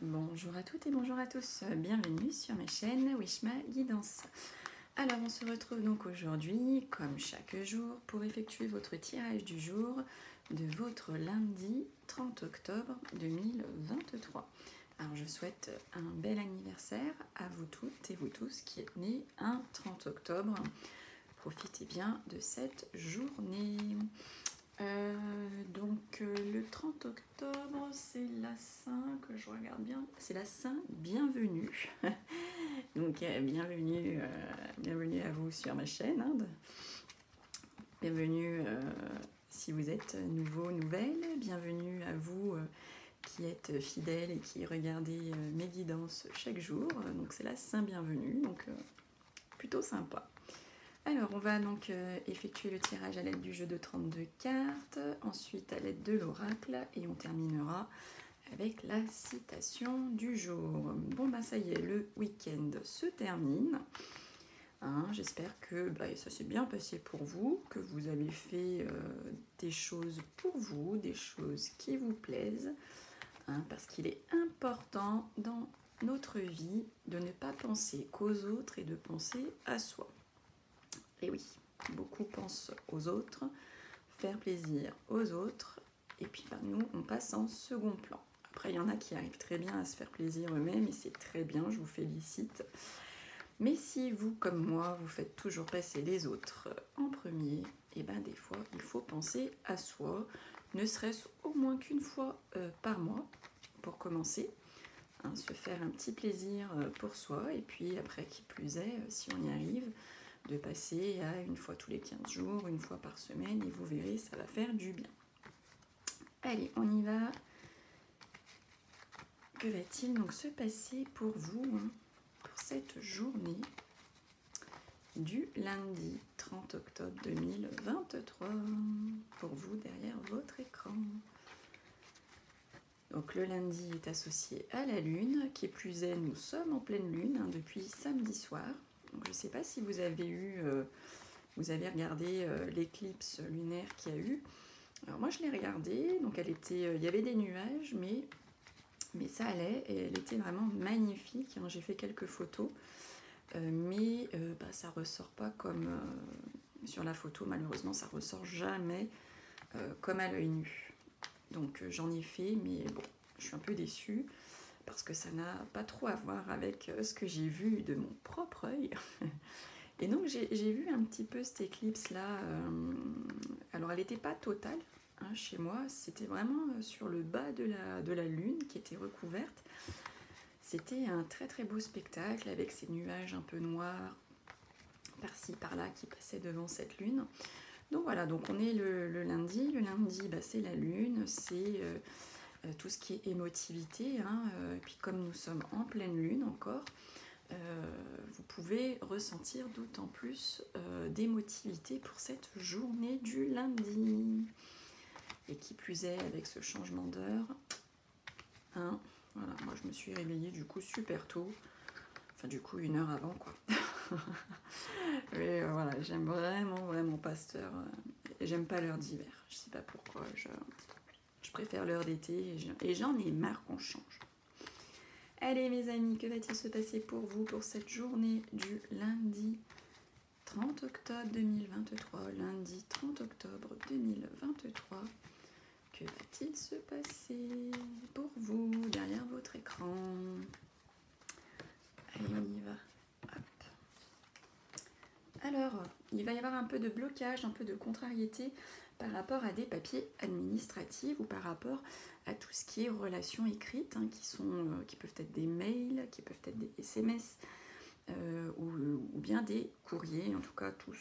Bonjour à toutes et bonjour à tous, bienvenue sur ma chaîne Wishma Guidance. Alors on se retrouve donc aujourd'hui, comme chaque jour, pour effectuer votre tirage du jour de votre lundi 30 octobre 2023. Alors je souhaite un bel anniversaire à vous toutes et vous tous qui êtes nés un 30 octobre. Profitez bien de cette journée. Le 30 octobre, c'est la Saint, que je regarde bien, c'est la Saint Bienvenue. Donc bienvenue à vous sur ma chaîne. Bienvenue si vous êtes nouveau, nouvelle. Bienvenue à vous qui êtes fidèles et qui regardez mes guidances chaque jour. Donc c'est la Saint Bienvenue, donc plutôt sympa. Alors, on va donc effectuer le tirage à l'aide du jeu de 32 cartes, ensuite à l'aide de l'oracle, et on terminera avec la citation du jour. Bon, bah ça y est, le week-end se termine. Hein, j'espère que ça s'est bien passé pour vous, que vous avez fait des choses pour vous, des choses qui vous plaisent, hein, parce qu'il est important dans notre vie de ne pas penser qu'aux autres et de penser à soi. Et oui, beaucoup pensent aux autres, faire plaisir aux autres, et puis nous, on passe en second plan. Après, il y en a qui arrivent très bien à se faire plaisir eux-mêmes, et c'est très bien, je vous félicite. Mais si vous, comme moi, vous faites toujours passer les autres en premier, et des fois, il faut penser à soi, ne serait-ce au moins qu'une fois par mois, pour commencer. Hein, se faire un petit plaisir pour soi, et puis après, qui plus est, si on y arrive, de passer à une fois tous les 15 jours, une fois par semaine, et vous verrez, ça va faire du bien. Allez, on y va. Que va-t-il donc se passer pour vous, pour cette journée du lundi 30 octobre 2023, pour vous derrière votre écran? Donc le lundi est associé à la lune, qui plus est, nous sommes en pleine lune depuis samedi soir. Donc, je ne sais pas si vous avez regardé l'éclipse lunaire qu'il y a eu. Alors moi je l'ai regardée, donc il y avait des nuages, mais ça allait, et elle était vraiment magnifique. Hein. J'ai fait quelques photos, mais ça ressort pas comme sur la photo, malheureusement ça ressort jamais comme à l'œil nu. Donc j'en ai fait, mais bon, je suis un peu déçue, parce que ça n'a pas trop à voir avec ce que j'ai vu de mon propre œil. Et donc j'ai vu un petit peu cette éclipse-là. Alors elle n'était pas totale chez moi, c'était vraiment sur le bas de la lune qui était recouverte. C'était un très très beau spectacle avec ces nuages un peu noirs par-ci par-là qui passaient devant cette lune. Donc voilà, donc on est le lundi. Le lundi, c'est la lune, c'est tout ce qui est émotivité. Et puis comme nous sommes en pleine lune encore, vous pouvez ressentir d'autant plus d'émotivité pour cette journée du lundi. Et qui plus est, avec ce changement d'heure, voilà, moi je me suis réveillée du coup super tôt, enfin du coup 1 heure avant quoi. Et voilà, j'aime vraiment pas cette heure, j'aime pas l'heure d'hiver, je sais pas pourquoi, je préfère l'heure d'été et j'en ai marre qu'on change. Allez mes amis, que va-t-il se passer pour vous pour cette journée du lundi 30 octobre 2023, lundi 30 octobre 2023, que va-t-il se passer pour vous derrière votre écran? Allez, on y va. Hop. Alors, il va y avoir un peu de blocage, un peu de contrariété par rapport à des papiers administratifs ou par rapport à tout ce qui est relations écrites, qui peuvent être des mails, qui peuvent être des SMS, ou bien des courriers, en tout cas tout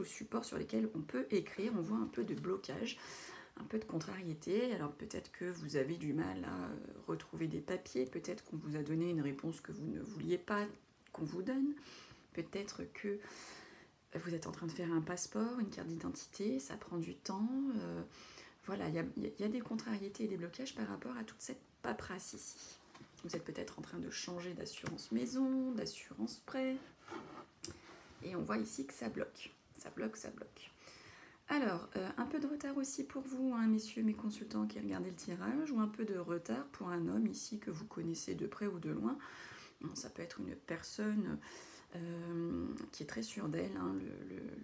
support sur lesquels on peut écrire. On voit un peu de blocage, un peu de contrariété. Alors peut-être que vous avez du mal à retrouver des papiers, peut-être qu'on vous a donné une réponse que vous ne vouliez pas qu'on vous donne, peut-être que vous êtes en train de faire un passeport, une carte d'identité, ça prend du temps. Voilà, il y a des contrariétés et des blocages par rapport à toute cette paperasse ici. Vous êtes peut-être en train de changer d'assurance maison, d'assurance prêt, et on voit ici que ça bloque, ça bloque. Alors, un peu de retard aussi pour vous, hein, messieurs mes consultants qui regardez le tirage, ou un peu de retard pour un homme ici que vous connaissez de près ou de loin. Bon, ça peut être une personne qui est très sûre d'elle, hein,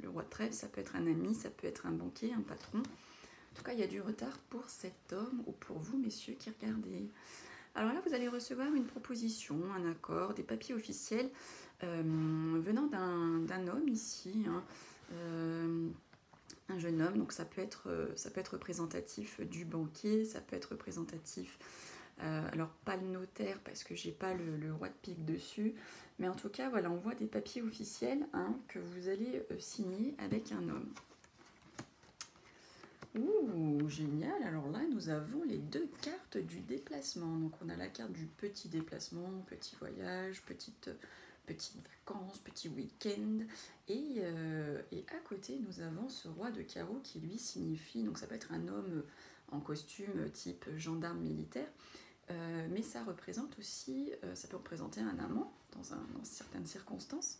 le roi de trèfle, ça peut être un ami, ça peut être un banquier, un patron. En tout cas, il y a du retard pour cet homme ou pour vous, messieurs, qui regardez. Alors là, vous allez recevoir une proposition, un accord, des papiers officiels venant d'un homme ici, hein, un jeune homme. Donc ça peut être représentatif du banquier, ça peut être représentatif, alors pas le notaire parce que j'ai pas le roi de pique dessus, mais en tout cas, voilà, on voit des papiers officiels, hein, que vous allez signer avec un homme. Ouh, génial. Alors là, nous avons les deux cartes du déplacement. Donc on a la carte du petit déplacement, petit voyage, petites vacances, petit week-end. Et à côté, nous avons ce roi de carreau qui lui signifie, donc ça peut être un homme en costume type gendarme militaire, mais ça représente aussi, ça peut représenter un amant dans certaines circonstances,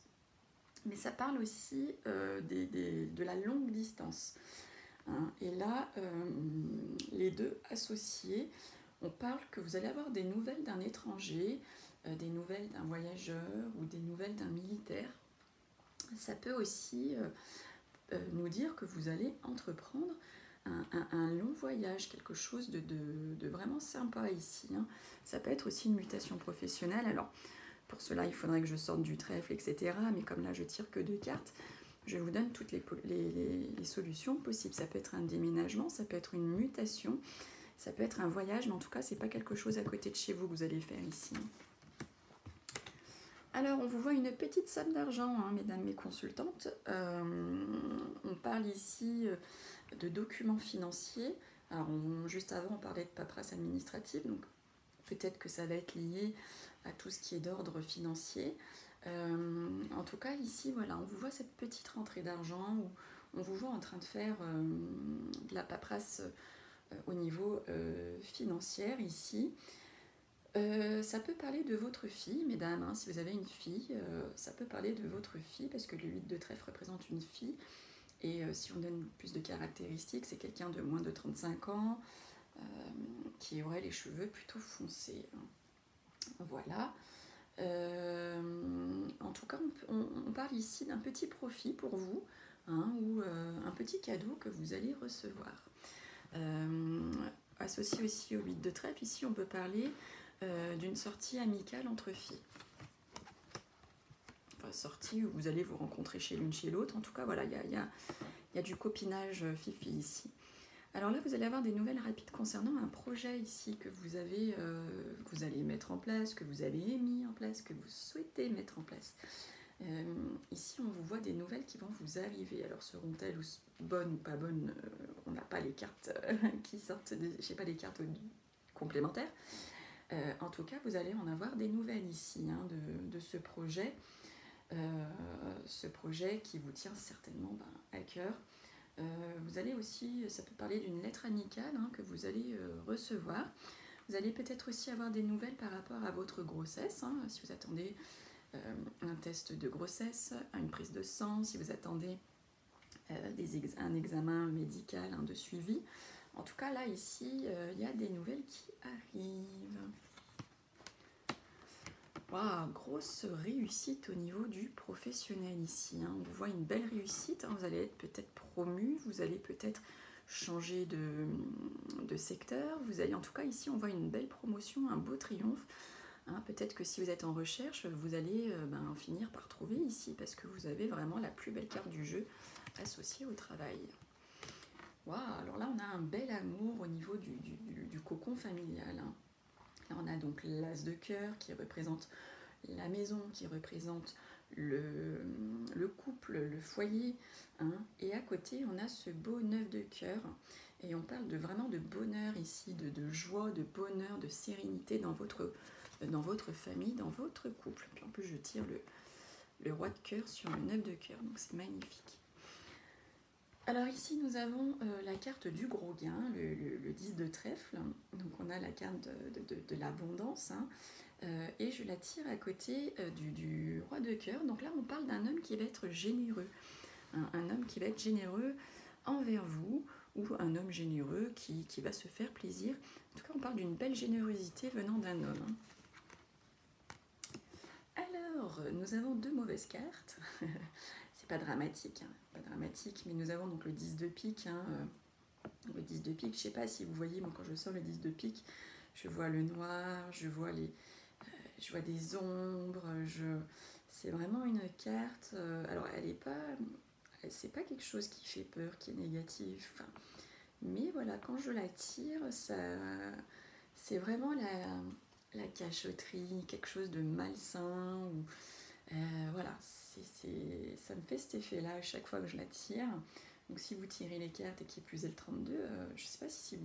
mais ça parle aussi de la longue distance. Hein. Et là, les deux associés, on parle que vous allez avoir des nouvelles d'un étranger, des nouvelles d'un voyageur ou des nouvelles d'un militaire. Ça peut aussi nous dire que vous allez entreprendre un long voyage, quelque chose de vraiment sympa ici. Hein. Ça peut être aussi une mutation professionnelle. Alors, pour cela, il faudrait que je sorte du trèfle, etc. Mais comme là, je tire que 2 cartes, je vous donne toutes les solutions possibles. Ça peut être un déménagement, ça peut être une mutation, ça peut être un voyage, mais en tout cas, c'est pas quelque chose à côté de chez vous que vous allez faire ici. Alors, on vous voit une petite somme d'argent, hein, mesdames mes consultantes. On parle ici de documents financiers. Alors, juste avant, on parlait de paperasse administrative, donc peut-être que ça va être lié à tout ce qui est d'ordre financier. En tout cas, ici, voilà, on vous voit cette petite rentrée d'argent où on vous voit en train de faire de la paperasse au niveau financier ici. Ça peut parler de votre fille, mesdames, hein, si vous avez une fille, ça peut parler de votre fille parce que le 8 de trèfle représente une fille. Et si on donne plus de caractéristiques, c'est quelqu'un de moins de 35 ans qui aurait les cheveux plutôt foncés. Voilà. En tout cas, on parle ici d'un petit profit pour vous, hein, ou un petit cadeau que vous allez recevoir. Associé aussi au 8 de trèfle, ici on peut parler d'une sortie amicale entre filles. Enfin, sortie où vous allez vous rencontrer chez l'une chez l'autre. En tout cas, voilà, il y a du copinage fifi ici. Alors là, vous allez avoir des nouvelles rapides concernant un projet ici que vous allez mettre en place, que vous avez mis en place, que vous souhaitez mettre en place. Ici, on vous voit des nouvelles qui vont vous arriver. Alors, seront-elles bonnes ou pas bonnes? On n'a pas les cartes qui sortent, je sais pas, les cartes complémentaires. En tout cas, vous allez en avoir des nouvelles ici, hein, de ce projet. Ce projet qui vous tient certainement à cœur. Vous allez aussi, ça peut parler d'une lettre amicale, hein, que vous allez recevoir. Vous allez peut-être aussi avoir des nouvelles par rapport à votre grossesse, hein, si vous attendez un test de grossesse, une prise de sang, si vous attendez un examen médical, hein, de suivi. En tout cas, là, ici, il y a des nouvelles qui arrivent. Wow, grosse réussite au niveau du professionnel ici. Hein. On vous voit une belle réussite. Hein. Vous allez être peut-être promu, vous allez peut-être changer de secteur. Vous allez, en tout cas, ici, on voit une belle promotion, un beau triomphe. Hein. Peut-être que si vous êtes en recherche, vous allez finir par trouver ici parce que vous avez vraiment la plus belle carte du jeu associée au travail. Wow, alors là, on a un bel amour au niveau du cocon familial. Hein. Là, on a donc l'as de cœur qui représente la maison, qui représente le couple, le foyer. Hein. Et à côté, on a ce beau 9 de cœur. Et on parle vraiment de bonheur ici, de joie, de bonheur, de sérénité dans votre famille, dans votre couple. Puis en plus, je tire le roi de cœur sur le 9 de cœur, donc c'est magnifique. Alors ici, nous avons la carte du gros gain, le 10 de trèfle. Donc on a la carte de l'abondance. Hein. Et je la tire à côté du roi de cœur. Donc là, on parle d'un homme qui va être généreux. Un homme qui va être généreux envers vous, ou un homme généreux qui va se faire plaisir. En tout cas, on parle d'une belle générosité venant d'un homme. Hein. Alors, nous avons 2 mauvaises cartes. C'est pas dramatique, hein, pas dramatique, mais nous avons donc le 10 de pique. Hein, le 10 de pique, je sais pas si vous voyez, moi quand je sors le 10 de pique, je vois le noir, je vois des ombres, c'est vraiment une carte. Alors, c'est pas quelque chose qui fait peur, qui est négatif. Enfin, mais voilà, quand je la tire, c'est vraiment la cachotterie, quelque chose de malsain. Ou, voilà, ça me fait cet effet-là à chaque fois que je la tire. Donc si vous tirez les cartes et qui plus est le 32, je ne sais pas si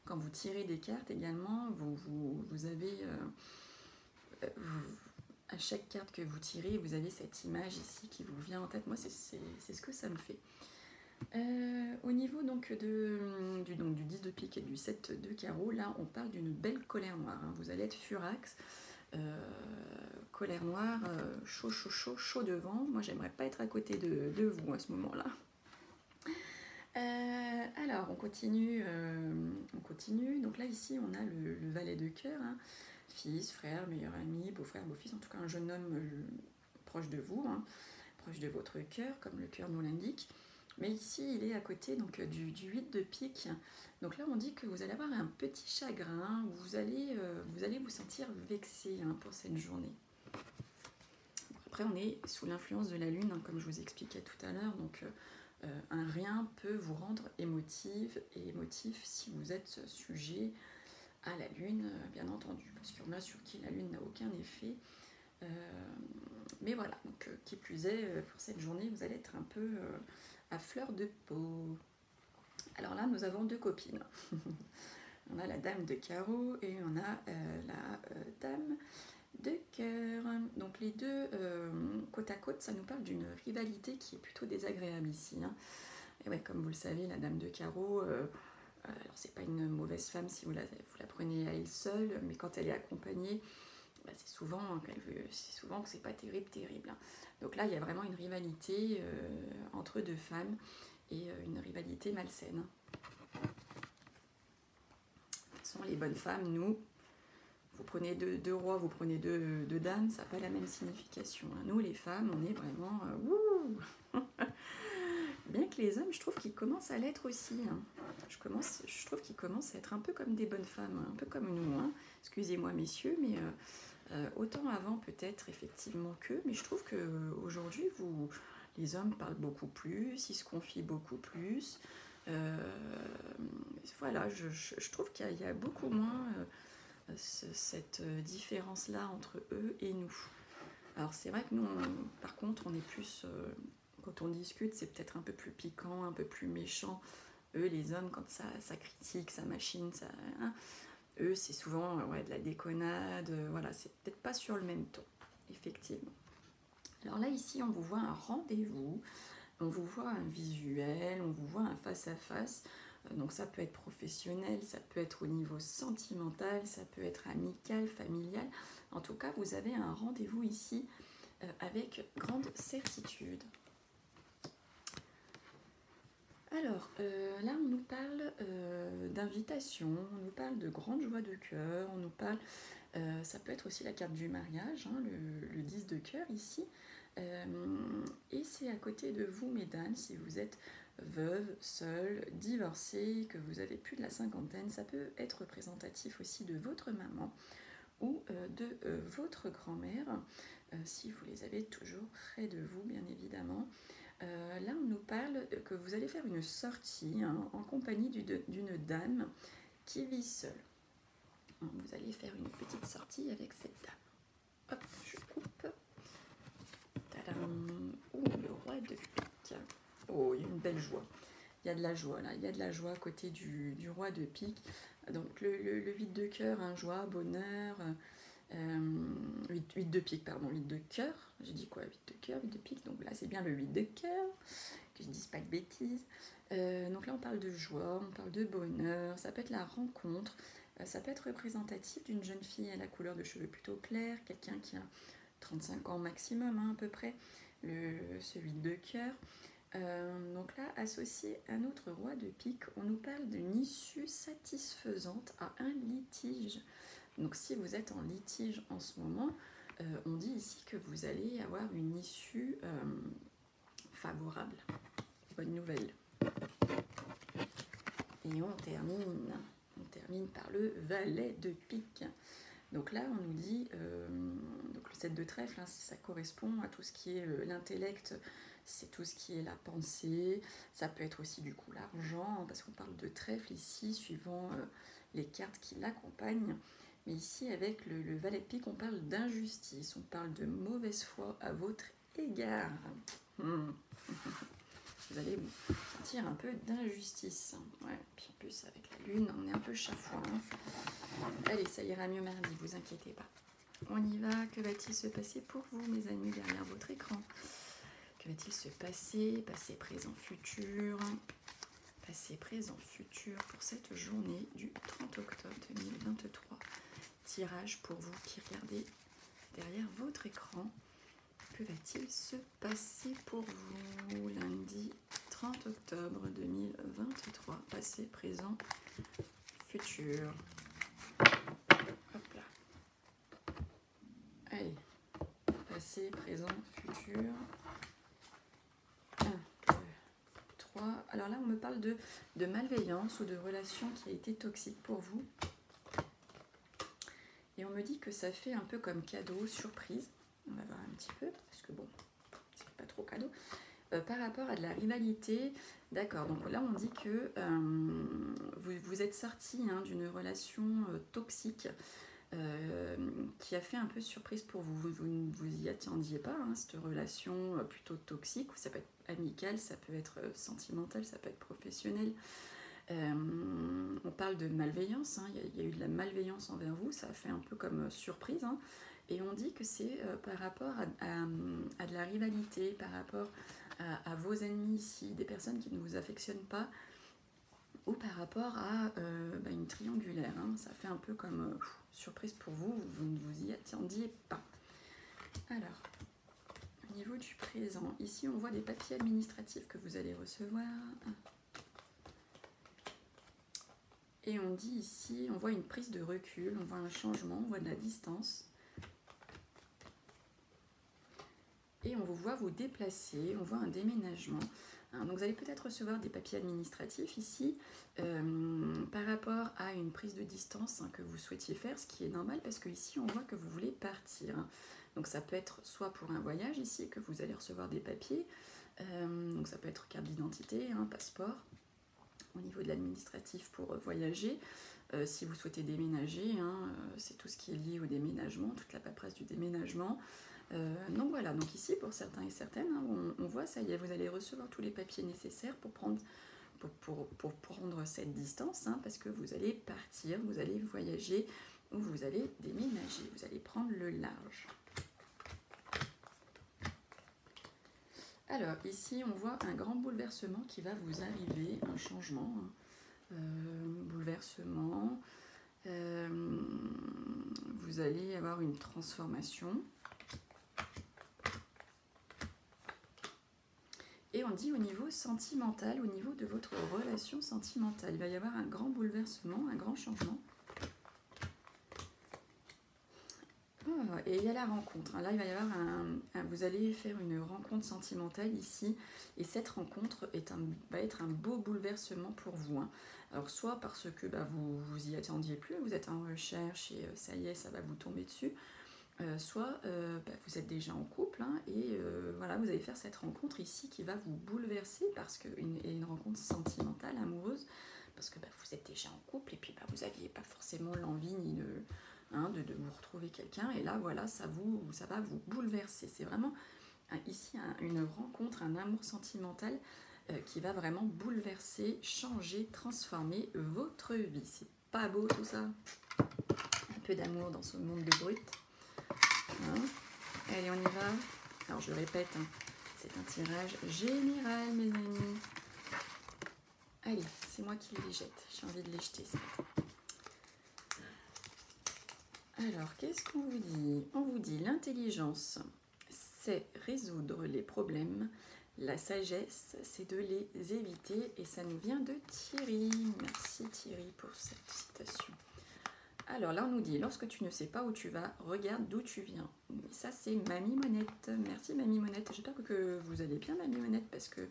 quand vous tirez des cartes également, vous avez... à chaque carte que vous tirez, vous avez cette image ici qui vous vient en tête. Moi, c'est ce que ça me fait. Au niveau donc du 10 de pique et du 7 de carreau, là on parle d'une belle colère noire. Hein. Vous allez être furax, colère noire, chaud devant. Moi j'aimerais pas être à côté de vous à ce moment-là. Alors on continue. Donc là ici on a le valet de cœur. Hein. Fils, frère, meilleur ami, beau-frère, beau-fils, en tout cas un jeune homme proche de vous, hein, proche de votre cœur, comme le cœur nous l'indique. Mais ici, il est à côté donc, du 8 de pique. Donc là, on dit que vous allez avoir un petit chagrin, vous allez vous sentir vexé hein, pour cette journée. Après, on est sous l'influence de la lune, hein, comme je vous expliquais tout à l'heure. Donc, un rien peut vous rendre émotif si vous êtes sujet à la lune, bien entendu. Parce qu'il y en a sur qui la lune n'a aucun effet. Mais voilà, donc qui plus est, pour cette journée, vous allez être un peu à fleur de peau. Alors là, nous avons 2 copines. On a la dame de carreau et on a la dame de cœur. Donc les deux, côte à côte, ça nous parle d'une rivalité qui est plutôt désagréable ici. Hein. Et ouais, comme vous le savez, la dame de carreau, alors c'est pas une mauvaise femme si vous la prenez à elle seule, mais quand elle est accompagnée, bah, c'est souvent que c'est pas terrible. Hein. Donc là, il y a vraiment une rivalité entre 2 femmes et une rivalité malsaine. Ce sont les bonnes femmes, nous. Vous prenez deux rois, vous prenez deux dames, ça n'a pas la même signification. Hein. Nous, les femmes, on est vraiment... Bien que les hommes, je trouve qu'ils commencent à l'être aussi. Hein. Je trouve qu'ils commencent à être un peu comme des bonnes femmes, un peu comme nous. Hein. Excusez-moi, messieurs, mais... autant avant peut-être effectivement qu'eux, mais je trouve qu'aujourd'hui les hommes parlent beaucoup plus, ils se confient beaucoup plus. Voilà, je trouve qu'il y a beaucoup moins cette différence-là entre eux et nous. Alors c'est vrai que nous, par contre, on est plus, quand on discute, c'est peut-être un peu plus piquant, un peu plus méchant. Eux, les hommes, quand ça critique, ça machine, ça... Hein, eux, c'est souvent de la déconnade, voilà, c'est peut-être pas sur le même ton, effectivement. Alors là, ici, on vous voit un rendez-vous, on vous voit un visuel, on vous voit un face-à-face, donc ça peut être professionnel, ça peut être au niveau sentimental, ça peut être amical, familial. En tout cas, vous avez un rendez-vous ici avec grande certitude. Alors, là, on nous parle d'invitation, on nous parle de grande joie de cœur, on nous parle, ça peut être aussi la carte du mariage, hein, le 10 de cœur ici, et c'est à côté de vous, mesdames, si vous êtes veuve, seule, divorcée, que vous avez plus de la cinquantaine, ça peut être représentatif aussi de votre maman ou de votre grand-mère, si vous les avez toujours près de vous, bien évidemment. Là, on nous parle que vous allez faire une sortie hein, en compagnie d'une dame qui vit seule. Vous allez faire une petite sortie avec cette dame. Hop, je coupe. Tadam. Oh, le roi de pique. Oh, il y a une belle joie. Il y a de la joie là, il y a de la joie à côté du roi de pique. Donc le 8 de cœur, hein, joie, bonheur... 8 de pique, pardon, 8 de cœur, j'ai dit quoi, 8 de cœur, 8 de pique, donc là c'est bien le 8 de cœur, que je ne dise pas de bêtises. Donc là on parle de joie, on parle de bonheur, ça peut être la rencontre, ça peut être représentatif d'une jeune fille à la couleur de cheveux plutôt claire, quelqu'un qui a 35 ans maximum hein, à peu près, ce 8 de cœur. Donc là, associé à notre roi de pique, on nous parle d'une issue satisfaisante à un litige. Donc si vous êtes en litige en ce moment, on dit ici que vous allez avoir une issue favorable. Bonne nouvelle. Et on termine par le valet de pique. Donc là, on nous dit, donc le 7 de trèfle, hein, ça correspond à tout ce qui est l'intellect, c'est tout ce qui est la pensée, ça peut être aussi du coup l'argent, parce qu'on parle de trèfle ici, suivant les cartes qui l'accompagnent. Mais ici, avec le valet de pique, on parle d'injustice, on parle de mauvaise foi à votre égard. Vous allez vous sentir un peu d'injustice. Ouais, puis en plus, avec la lune, on est un peu chafouin. Allez, ça ira mieux mardi, vous inquiétez pas. On y va. Que va-t-il se passer pour vous, mes amis, derrière votre écran? Que va-t-il se passer? Passé, présent, futur. Passé, présent, futur pour cette journée du 30 octobre 2023. Tirage pour vous qui regardez derrière votre écran. Que va-t-il se passer pour vous lundi 30 octobre 2023? Passé, présent, futur. Hop là. Allez. Passé, présent, futur. 1, 2, 3. Alors là, on me parle de malveillance ou de relation qui a été toxique pour vous. Et on me dit que ça fait un peu comme cadeau, surprise. On va voir un petit peu, parce que bon, c'est pas trop cadeau. Par rapport à de la rivalité, d'accord, donc là on dit que vous êtes sorti d'une relation toxique qui a fait un peu surprise pour vous. Vous ne vous y attendiez pas, cette relation plutôt toxique, ou ça peut être amical, ça peut être sentimental, ça peut être professionnel. On parle de malveillance, il y a eu de la malveillance envers vous, ça a fait un peu comme surprise, et on dit que c'est par rapport à de la rivalité, par rapport à vos ennemis ici, des personnes qui ne vous affectionnent pas, ou par rapport à une triangulaire, ça fait un peu comme surprise pour vous, vous ne vous y attendiez pas. Alors, au niveau du présent, ici on voit des papiers administratifs que vous allez recevoir. Et on dit ici, on voit une prise de recul, on voit un changement, on voit de la distance. Et on vous voit vous déplacer, on voit un déménagement. Donc vous allez peut-être recevoir des papiers administratifs ici par rapport à une prise de distance que vous souhaitiez faire, ce qui est normal parce que ici on voit que vous voulez partir. Donc ça peut être soit pour un voyage ici que vous allez recevoir des papiers, donc ça peut être carte d'identité, passeport, au niveau de l'administratif pour voyager. Si vous souhaitez déménager, c'est tout ce qui est lié au déménagement, toute la paperasse du déménagement. Donc voilà, donc ici pour certains et certaines, on voit ça y est, vous allez recevoir tous les papiers nécessaires pour prendre cette distance, parce que vous allez partir, vous allez voyager ou vous allez déménager, vous allez prendre le large. Alors ici on voit un grand bouleversement qui va vous arriver, un changement, bouleversement, vous allez avoir une transformation. Et on dit au niveau sentimental, au niveau de votre relation sentimentale, il va y avoir un grand bouleversement, un grand changement. Et il y a la rencontre. Là, il va y avoir vous allez faire une rencontre sentimentale ici. Et cette rencontre va être un beau bouleversement pour vous. Alors, soit parce que vous vous y attendiez plus, vous êtes en recherche et ça y est, ça va vous tomber dessus. Soit vous êtes déjà en couple et voilà, vous allez faire cette rencontre ici qui va vous bouleverser parce que une rencontre sentimentale, amoureuse, parce que vous êtes déjà en couple et puis vous n'aviez pas forcément l'envie ni de vous retrouver quelqu'un, et là voilà, ça va vous bouleverser. C'est vraiment ici une rencontre, un amour sentimental qui va vraiment bouleverser, changer, transformer votre vie. C'est pas beau tout ça? Un peu d'amour dans ce monde de brut. Allez, on y va. Alors je répète, c'est un tirage général, mes amis. Allez, c'est moi qui les jette. J'ai envie de les jeter. Alors, qu'est-ce qu'on vous dit? On vous dit l'intelligence, c'est résoudre les problèmes. La sagesse, c'est de les éviter et ça nous vient de Thierry. Merci Thierry pour cette citation. Alors là, on nous dit, lorsque tu ne sais pas où tu vas, regarde d'où tu viens. Et ça, c'est Mamie Monette. Merci Mamie Monette. J'espère que vous allez bien, Mamie Monette, parce que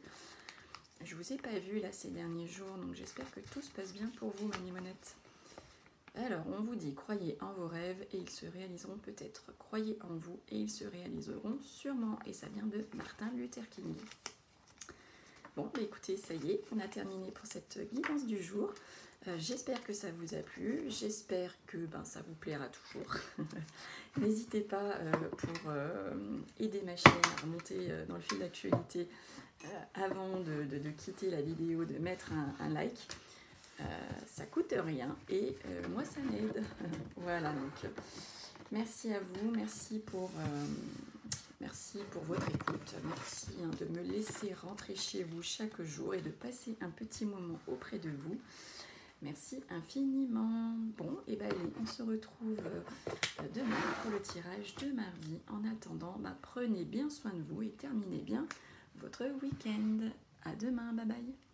je vous ai pas vu là ces derniers jours, donc j'espère que tout se passe bien pour vous, Mamie Monette. Alors, on vous dit, croyez en vos rêves et ils se réaliseront peut-être. Croyez en vous et ils se réaliseront sûrement. Et ça vient de Martin Luther King. Bon, bah écoutez, ça y est, on a terminé pour cette guidance du jour. J'espère que ça vous a plu, j'espère que ça vous plaira toujours. N'hésitez pas pour aider ma chaîne à remonter dans le fil d'actualité avant de quitter la vidéo, de mettre un like. Ça coûte rien et moi ça m'aide. Voilà, donc merci à vous, merci pour votre écoute, merci de me laisser rentrer chez vous chaque jour et de passer un petit moment auprès de vous. Merci infiniment. Bon, et allez, on se retrouve demain pour le tirage de mardi. En attendant, prenez bien soin de vous et terminez bien votre week-end. À demain, bye bye.